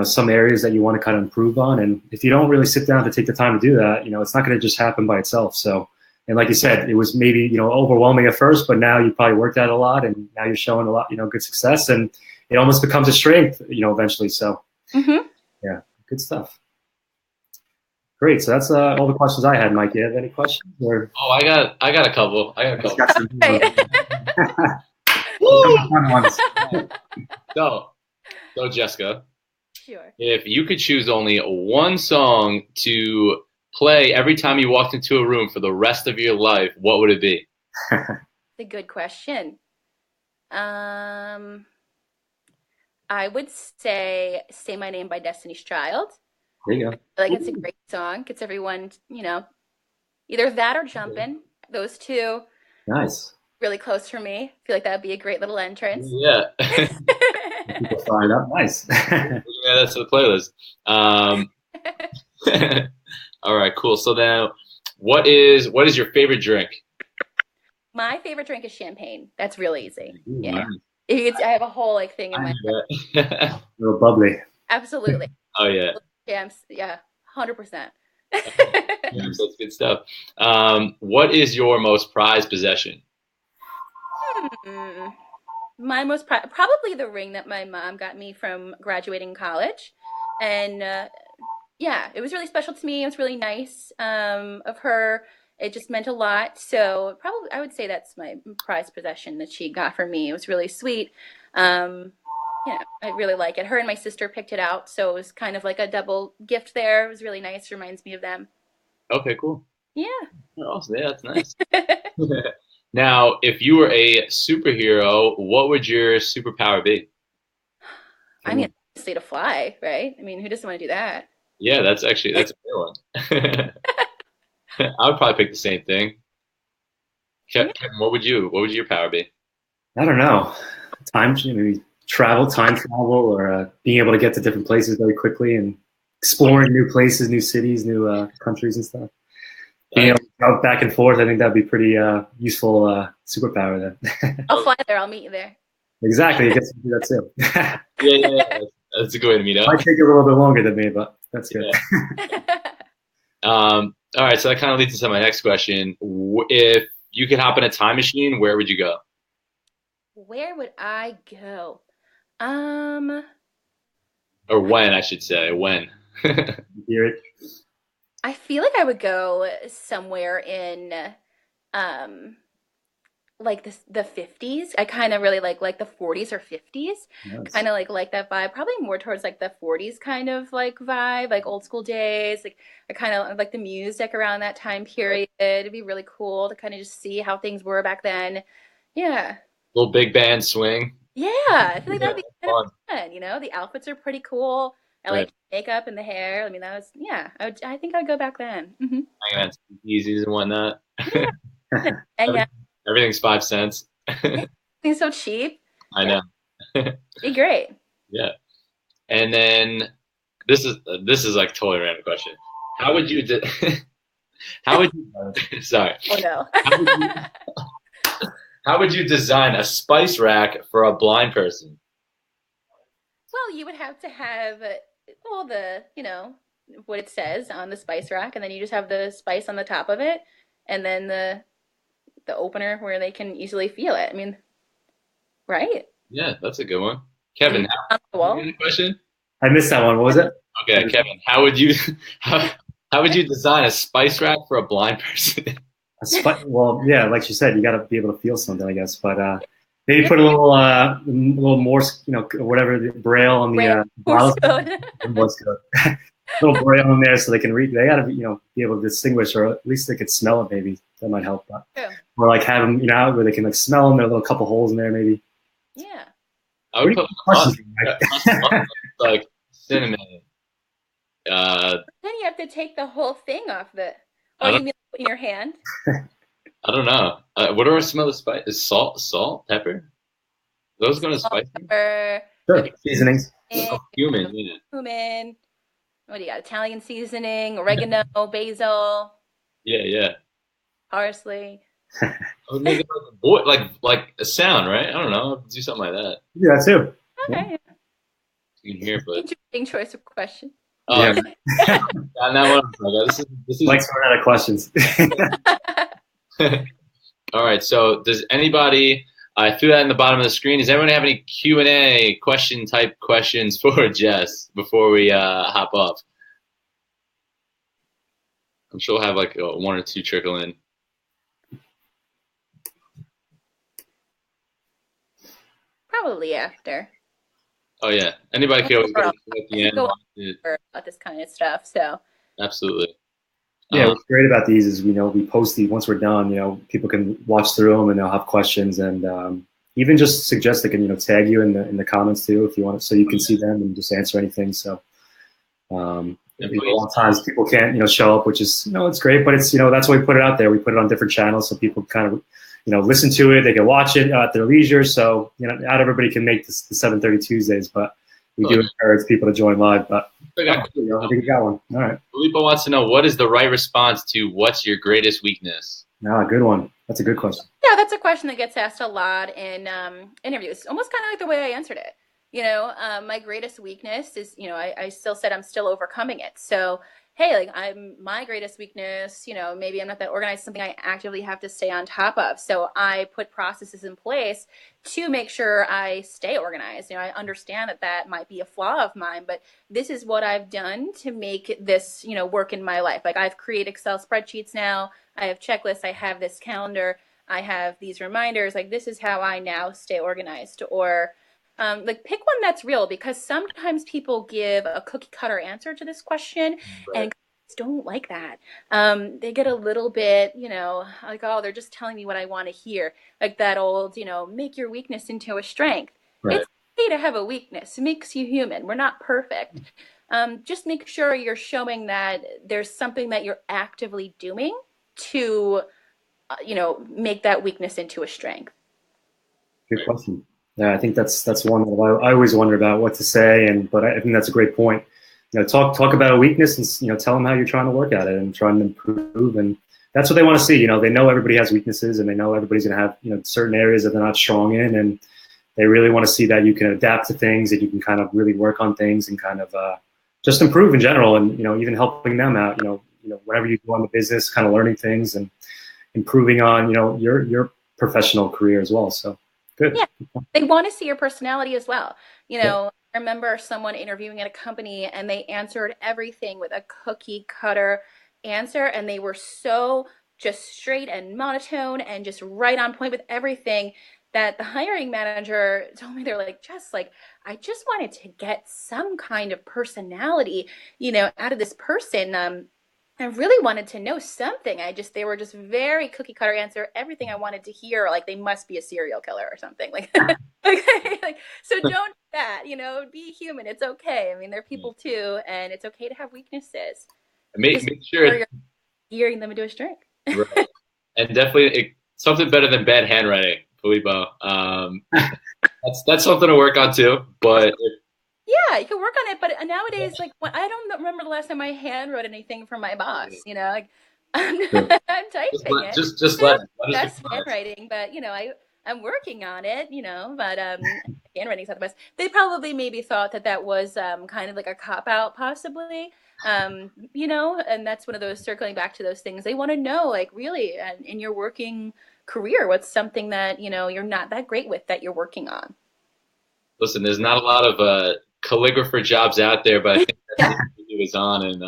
some areas that you want to kind of improve on. And if you don't really sit down to take the time to do that, it's not going to just happen by itself. So, and like you said, it was maybe, overwhelming at first, but now you probably worked at it a lot, and now you're showing a lot, good success, and it almost becomes a strength, eventually. So yeah, good stuff. Great. So that's all the questions I had. Mike, you have any questions? Or? Oh, I got a couple. So Jessica, Sure. if you could choose only one song to play every time you walked into a room for the rest of your life, what would it be? That's a good question. I would say "Say My Name" by Destiny's Child. There you go. Like, it's a great song. Gets everyone, either that or "Jumpin'." Those two. Nice. Really close for me. I feel like that would be a great little entrance. Yeah. People fired up. Nice. Yeah, that's the playlist. All right, cool. So then, what is your favorite drink? My favorite drink is champagne. That's really easy. Ooh, Yeah. nice. I have a whole thing in my A little bubbly. Absolutely. Oh yeah. Yeah, 100%. That's good stuff. What is your most prized possession? My most probably the ring that my mom got me from graduating college, and yeah, it was really special to me. It was really nice of her. It just meant a lot. So probably I would say that's my prized possession that she got for me. It was really sweet. I really like it. Her and my sister picked it out, so it was kind of like a double gift there. It was really nice. Reminds me of them. Okay, cool. Yeah. Awesome. Yeah, that's nice. Now, if you were a superhero, what would your superpower be? I mean, obviously to fly, right? I mean, who doesn't want to do that? Yeah, that's a good one. I would probably pick the same thing. Kevin, what would your power be? I don't know. Maybe time travel, or being able to get to different places very quickly, and exploring new places, new cities, new countries and stuff. Being able to go back and forth, I think that'd be pretty useful superpower then. I'll fly there. I'll meet you there. Exactly, I guess you do that too. Yeah. That's a good way to meet up. Might take a little bit longer than me, but that's good. All right, so that kind of leads into my next question. If you could hop in a time machine, where would you go? Where would I go? Or when, I should say. When? Hear it. I feel like I would go somewhere in um like the 50s. I kind of really like the 40s or 50s. Nice. Kind of like that vibe. Probably more towards like the 40s kind of like vibe, like old school days. Like I kind of like the music around that time period. It'd be really cool to kind of just see how things were back then. Yeah. Little big band swing. Yeah, I feel like that'd be kind Fun. of fun, you know? The outfits are pretty cool. I Right. like makeup and the hair. I mean, that was, yeah, I think I'd go back then. Hmm. Hanging out easies and whatnot. And yeah, Everything's 5 cents. it's so cheap. I know. Be great. Yeah. And then this is like totally a random question. How would you how would you sorry. Oh no. How would you design a spice rack for a blind person? Well, you would have to have all the, what it says on the spice rack, and then you just have the spice on the top of it, and then the opener where they can easily feel it. I mean, right? Yeah, that's a good one. Kevin, On the wall. you got a question? I missed that one. What was it? Okay, Kevin, how would you design a spice rack for a blind person? Well, yeah, like you said, you got to be able to feel something, I guess. But maybe put a little Morse, whatever, the braille on the Morse bottle. code. Morse code. Little braille in there so they can read. They got to, be able to distinguish, or at least they could smell it. Maybe that might help. Yeah. Or like have them, where they can like smell them. There are little couple holes in there, maybe. Yeah. I would put Questions, like cinnamon. Then you have to take the whole thing off the. I Oh, don't- you mean in your hand? I don't know. What do I smell of spice? Is salt, pepper? Those going to spice? Pepper, Sure. Seasonings. Cumin. Yeah. cumin. What do you got? Italian seasoning, oregano, basil, Yeah. parsley. I would make it like a sound, right? I don't know. Do something like that. Yeah, that too. Okay. You can hear, but Interesting choice of question. Yeah. on that one, this is Mike's running out of questions. all right. So, does anybody? I threw that in the bottom of the screen. Does anyone have any Q&A type questions for Jess before we hop off? I'm sure we'll have like one or two trickle in. Probably after. Oh yeah. Anybody can always go at the end. Go about this kind of stuff. So Absolutely. Yeah, what's great about these is we post these once we're done. People can watch through them and they'll have questions, and even just suggest they can tag you in the comments too if you want, so you can see them and just answer anything. So a lot of times people can't show up, which is it's great, but it's that's why we put it out there. We put it on different channels so people kind of listen to it. They can watch it at their leisure. So not everybody can make the 7:30 Tuesdays, but we do encourage people to join live. But I think you got one. All right. Filippo wants to know, what is the right response to what's your greatest weakness? Good one. That's a good question. yeah, that's a question that gets asked a lot in interviews. Almost kind of like the way I answered it. My greatest weakness is, I still said I'm still overcoming it. So, hey, like my greatest weakness, maybe I'm not that organized, something I actively have to stay on top of. So I put processes in place to make sure I stay organized. I understand that might be a flaw of mine, but this is what I've done to make this, work in my life. Like I've created Excel spreadsheets now. I have checklists. I have this calendar. I have these reminders. Like this is how I now stay organized. Or like pick one that's real, because sometimes people give a cookie cutter answer to this question, right, and guys don't like that. They get a little bit, like, oh, they're just telling me what I want to hear. Like that old, make your weakness into a strength. Right. It's okay to have a weakness. It makes you human. We're not perfect. Just make sure you're showing that there's something that you're actively doing to, make that weakness into a strength. Good question. Yeah, I think that's one that I always wonder about what to say, but I think that's a great point. talk about a weakness and tell them how you're trying to work at it and trying to improve. And that's what they want to see. They know everybody has weaknesses, and they know everybody's going to have certain areas that they're not strong in, and they really want to see that you can adapt to things, that you can kind of really work on things and kind of just improve in general, and even helping them out. Whatever you do on the business, kind of learning things and improving on your professional career as well. So good. Yeah, they want to see your personality as well. I remember someone interviewing at a company, and they answered everything with a cookie cutter answer, and they were so just straight and monotone and just right on point with everything that the hiring manager told me, they're like, Jess, like, I just wanted to get some kind of personality, out of this person. I really wanted to know something. They were just very cookie cutter answer everything I wanted to hear. Like they must be a serial killer or something. Like, so don't do that. Be human. It's okay. I mean, they're people too, and it's okay to have weaknesses. Make sure you're gearing them into a strength. Right. And definitely something better than bad handwriting, Filippo. That's something to work on too. But yeah, you can work on it. But nowadays, like, I don't remember the last time I handwrote anything from my boss. I'm typing it. Just let that's handwriting, but I'm working on it. But handwriting's not the best. They probably maybe thought that was kind of like a cop out, possibly. And that's one of those, circling back to those things they want to know, like, really, in your working career, what's something that you're not that great with that you're working on. Listen, there's not a lot of calligrapher jobs out there, but I think that's what he was on, and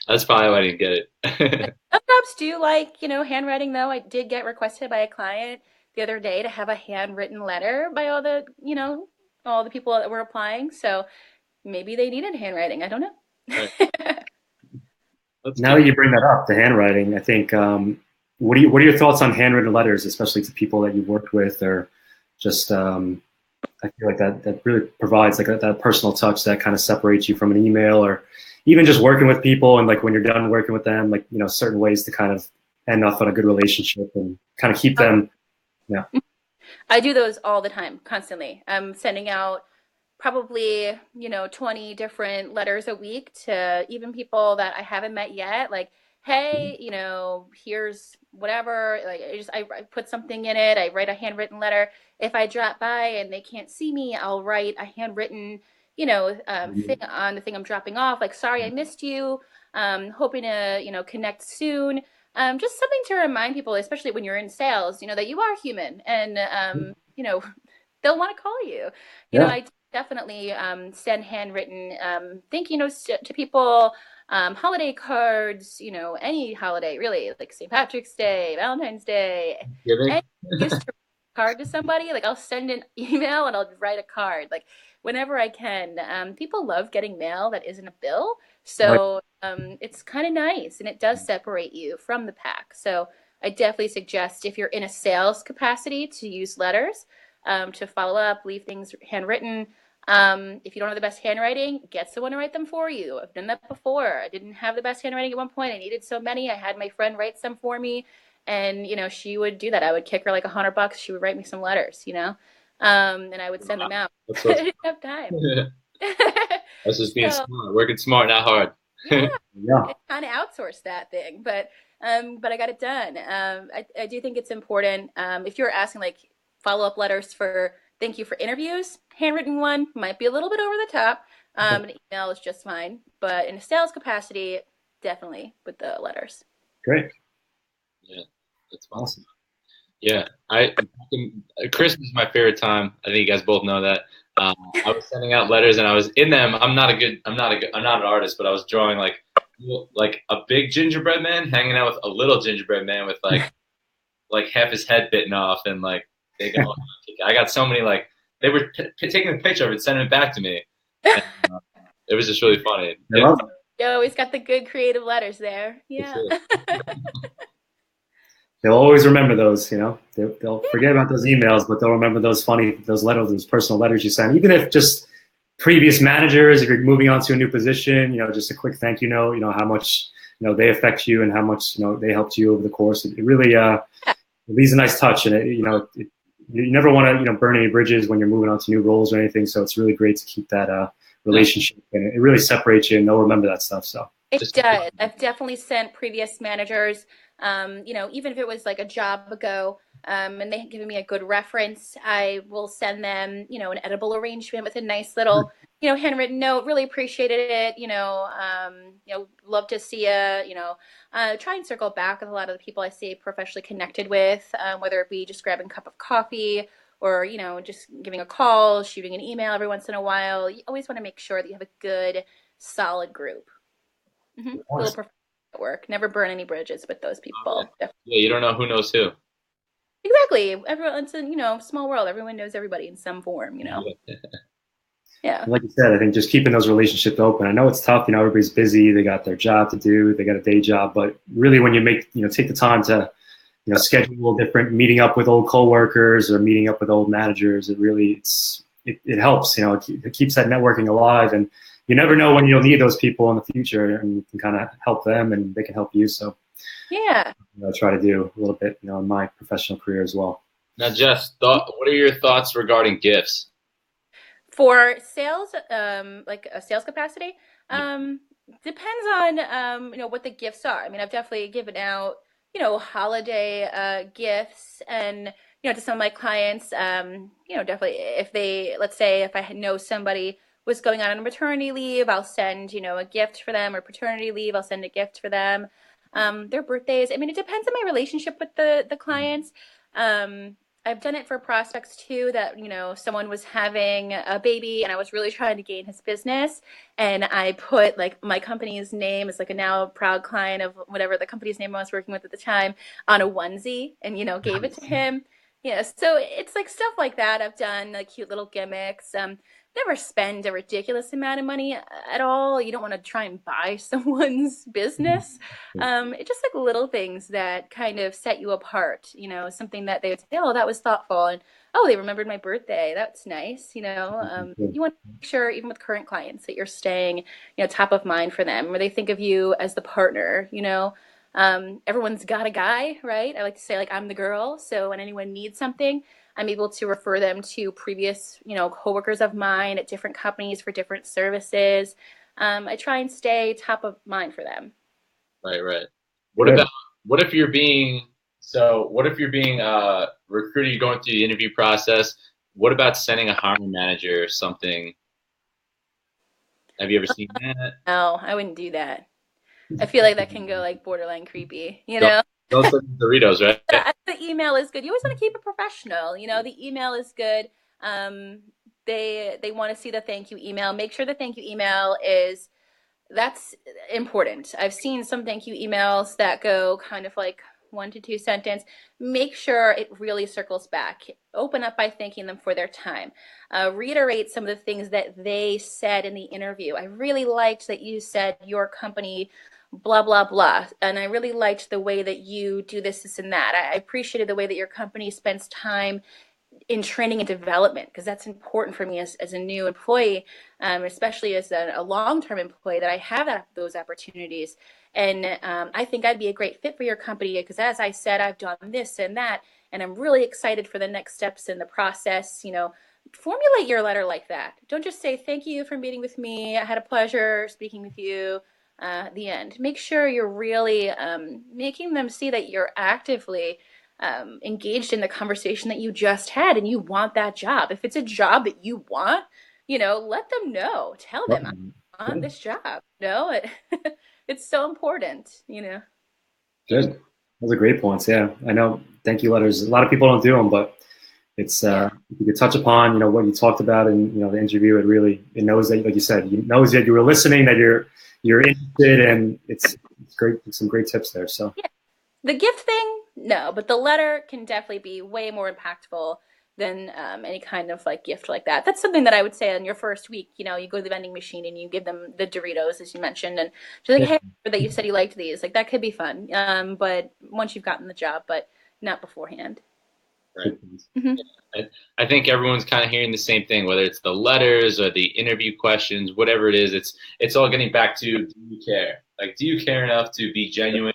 that's probably why I didn't get it. Some jobs do like handwriting, though. I did get requested by a client the other day to have a handwritten letter by all the people that were applying, so maybe they needed handwriting. I don't know. Right. Now that you bring that up, the handwriting, I think, what are your thoughts on handwritten letters, especially to people that you've worked with, or just, I feel like that really provides like that personal touch that kind of separates you from an email, or even just working with people, and like when you're done working with them, like, certain ways to kind of end off on a good relationship and kind of keep them. Yeah. I do those all the time, constantly. I'm sending out probably 20 different letters a week to even people that I haven't met yet. Like, hey, here's whatever. Like, I put something in it. I write a handwritten letter. If I drop by and they can't see me, I'll write a handwritten thing on the thing I'm dropping off. Like, sorry I missed you. Hoping to connect soon. Just something to remind people, especially when you're in sales, that you are human, and they'll want to call you. I definitely send handwritten thank you notes to people, holiday cards, any holiday, really, like St. Patrick's Day, Valentine's Day. Any use to card to somebody, like I'll send an email and I'll write a card, like whenever I can. People love getting mail that isn't a bill, so it's kind of nice, and it does separate you from the pack. So I definitely suggest, if you're in a sales capacity, to use letters to follow up, leave things handwritten. If you don't have the best handwriting, get someone to write them for you. I've done that before. I didn't have the best handwriting at one point. I needed so many. I had my friend write some for me, and she would do that. I would kick her like $100. She would write me some letters, and I would send them out. I didn't have time. That's just being smart, working smart, not hard. Yeah. I kind of outsourced that thing, but I got it done. I do think it's important. If you're asking like follow-up letters for thank you for interviews, handwritten one might be a little bit over the top. An email is just fine, but in a sales capacity, definitely with the letters. Great. Yeah, that's awesome. Yeah, Christmas is my favorite time. I think you guys both know that. I was sending out letters, and I was in them. I'm not an artist, but I was drawing like a big gingerbread man hanging out with a little gingerbread man with like half his head bitten off, and like I got so many, like they were taking a picture of it, sending it back to me. And, it was just really funny. You always got the good creative letters there. Yeah. They'll always remember those, they'll forget about those emails, but they'll remember those letters, those personal letters you sent, even if just previous managers, if you're moving on to a new position, just a quick thank you note, how much, they affect you and how much, they helped you over the course. It really it leaves a nice touch, and you never want to, burn any bridges when you're moving on to new roles or anything. So it's really great to keep that relationship, and it really separates you, and they'll remember that stuff. So it does. I've definitely sent previous managers, even if it was like a job ago, and they had given me a good reference, I will send them, an edible arrangement with a nice little, handwritten note. Really appreciated it. Love to see you. Try and circle back with a lot of the people I see professionally connected with, whether it be just grabbing a cup of coffee or, just giving a call, shooting an email every once in a while. You always want to make sure that you have a good, solid group. Little professional network. Never burn any bridges with those people. Yeah, you don't know who knows who. Exactly. Everyone, it's a small world. Everyone knows everybody in some form. Yeah. like you said, I think just keeping those relationships open. I know it's tough. Everybody's busy. They got their job to do. They got a day job. But really, when you take the time to, schedule a little different, meeting up with old coworkers or meeting up with old managers, it helps. It keeps that networking alive, and you never know when you'll need those people in the future, and you can kind of help them, and they can help you. So yeah, I try to do a little bit, in my professional career as well. Now, Jess, what are your thoughts regarding gifts? For sales, like a sales capacity, depends on what the gifts are. I mean, I've definitely given out holiday gifts, and to some of my clients, definitely let's say if I know somebody was going on maternity leave, I'll send a gift for them, or paternity leave, I'll send a gift for them. Their birthdays. I mean, it depends on my relationship with the clients. I've done it for prospects too, that, someone was having a baby and I was really trying to gain his business. And I put like my company's name as like a now proud client of whatever the company's name I was working with at the time on a onesie, and, gave it to him. Yeah. So it's like stuff like that. I've done like cute little gimmicks. Never spend a ridiculous amount of money at all. You don't want to try and buy someone's business. It's just like little things that kind of set you apart, something that they would say, oh, that was thoughtful. And, oh, they remembered my birthday. That's nice. You want to make sure, even with current clients, that you're staying, top of mind for them, where they think of you as the partner. Everyone's got a guy, right? I like to say, like, I'm the girl. So when anyone needs something, I'm able to refer them to previous, coworkers of mine at different companies for different services. I try and stay top of mind for them. Right. What if you're being recruited, you're going through the interview process? What about sending a hiring manager or something? Have you ever seen that? No, I wouldn't do that. I feel like that can go like borderline creepy, Don't send Doritos, right? The email is good. You always want to keep it professional. The email is good. They want to see the thank you email. Make sure the thank you email that's important. I've seen some thank you emails that go kind of like 1 to 2 sentence. Make sure it really circles back. Open up by thanking them for their time. Reiterate some of the things that they said in the interview. I really liked that you said your company blah, blah, blah. And I really liked the way that you do this, and that. I appreciated the way that your company spends time in training and development, because that's important for me as a new employee, especially as a long-term employee, that I have those opportunities. And I think I'd be a great fit for your company, because as I said, I've done this and that, and I'm really excited for the next steps in the process. Formulate your letter like that. Don't just say, thank you for meeting with me. I had a pleasure speaking with you. The end. Make sure you're really making them see that you're actively engaged in the conversation that you just had, and you want that job. If it's a job that you want, let them know. Tell them, I want this job. It's so important. Good. Those are great points. Yeah, I know. Thank you letters. A lot of people don't do them, but it's if you could touch upon what you talked about in the interview. It knows that, like you said, it knows that you were listening, that you're interested, and it's great. Some great tips there. So the gift thing, no, but the letter can definitely be way more impactful than any kind of like gift like that. That's something that I would say on your first week. You go to the vending machine and you give them the Doritos, as you mentioned, and just like, hey, that you said you liked these. Like, that could be fun. But once you've gotten the job, but not beforehand. Right. I think everyone's kind of hearing the same thing, whether it's the letters or the interview questions, whatever it is. It's all getting back to, do you care? Like, do you care enough to be genuine,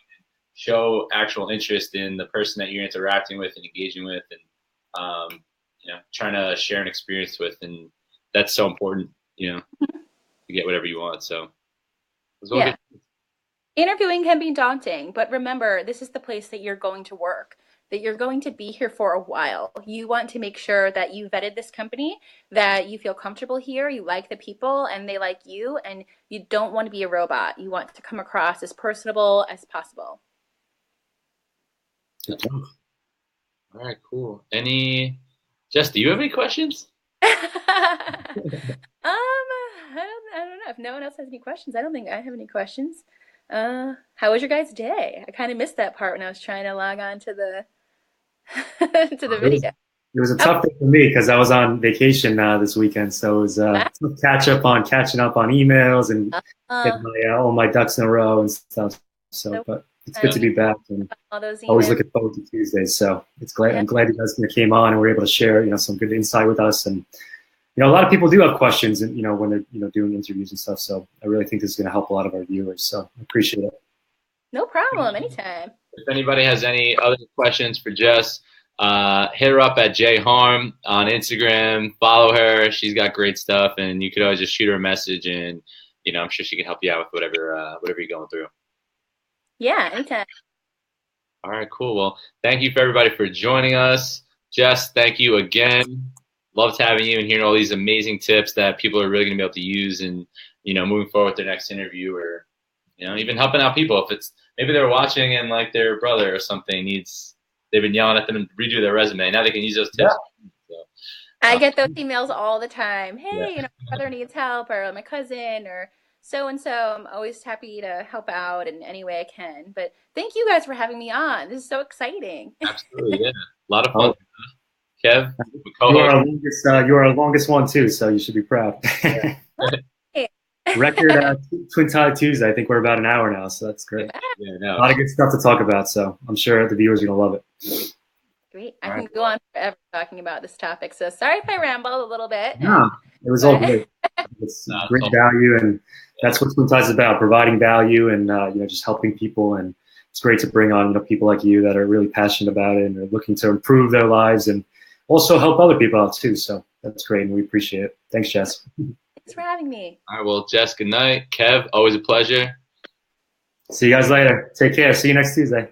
show actual interest in the person that you're interacting with and engaging with, and trying to share an experience with, and that's so important. get whatever you want. So it was all Yeah. good. Interviewing can be daunting, but remember, this is the place that you're going to work, that you're going to be here for a while. You want to make sure that you vetted this company, that you feel comfortable here, you like the people, and they like you, and you don't want to be a robot. You want to come across as personable as possible. All right, cool. Jess, do you have any questions? I don't know. If no one else has any questions, I don't think I have any questions. How was your guys' day? I kind of missed that part when I was trying to log on to the to the video. It was a tough day for me because I was on vacation this weekend, so it was catching up on emails and getting all my ducks in a row and stuff. So, but it's good to be back and always looking forward to Tuesdays. So I'm glad you guys came on and were able to share some good insight with us. And a lot of people do have questions, and when they're doing interviews and stuff. So I really think this is going to help a lot of our viewers. So I appreciate it. No problem. Anytime. If anybody has any other questions for Jess, hit her up at jharm on Instagram. Follow her. She's got great stuff, and you could always just shoot her a message, and I'm sure she can help you out with whatever you're going through. Yeah, anytime. All right, cool. Well, thank you for everybody for joining us. Jess, thank you again. Loved having you and hearing all these amazing tips that people are really going to be able to use and moving forward with their next interview, or even helping out people if it's maybe they're watching and like their brother or something they've been yelling at them and redo their resume. Now they can use those tips. Yeah. So, I get those emails all the time. Hey, my brother needs help, or my cousin, or so and so. I'm always happy to help out in any way I can. But thank you guys for having me on. This is so exciting. Absolutely, yeah, a lot of fun. Kev, you are our longest one too, so you should be proud. Record Twin Tide Tuesday. I think we're about an hour now, so that's great. Yeah, no. A lot of good stuff to talk about, so I'm sure the viewers are going to love it. Great. I can go on forever talking about this topic, so sorry if I rambled a little bit. No, it was all great. It's great value, and that's what Twin Tide is about, providing value and just helping people. And it's great to bring on people like you that are really passionate about it and are looking to improve their lives and also help other people out too. So that's great, and we appreciate it. Thanks, Jess. Thanks for having me. All right, well, Jess, good night. Kev, always a pleasure. See you guys later. Take care. See you next Tuesday.